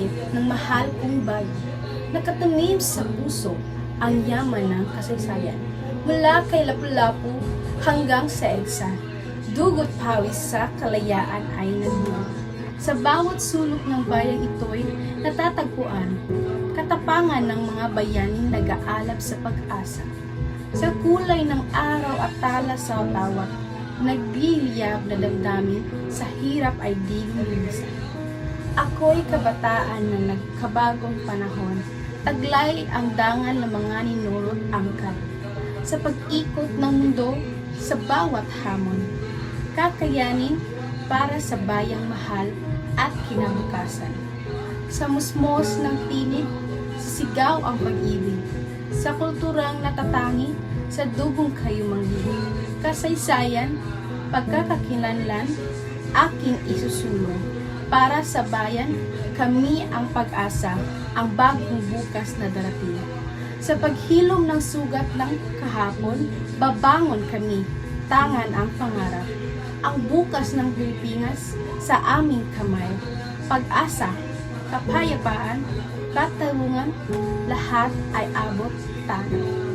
langit ng mahal kong bayan. Nakatanim sa puso ang yaman ng kasaysayan. Mula kay Lapu-Lapu hanggang sa EDSA, dugot pawis sa kalayaan ay nagbuo. Sa bawat sulok ng bayang ito'y natatagpuan katapangan ng mga bayaning nag-aalab sa pag-asa. Sa kulay ng araw at tala sa tawat, nagliliyab na damdamin, sa hirap ay di lumilisan. Ako'y kabataan na nagkabagong panahon, taglay ang dangal ng mga ninurot angkat. Sa pag-ikot ng mundo, sa bawat hamon, kakayanin para sa bayang mahal at kinabukasan. Sa musmos ng tinig, sigaw ang pag-ibig. Sa kulturang natatangi, sa dugong kayo manggiging. Kasaysayan, pagkakakilanlan, aking isusulong. Para sa bayan, kami ang pag-asa, ang bagong bukas na darating. Sa paghilom ng sugat ng kahapon, babangon kami, tangan ang pangarap. Ang bukas ng Pilipinas sa aming kamay. Pag-asa, kapayapaan, katarungan, lahat ay abot tayo.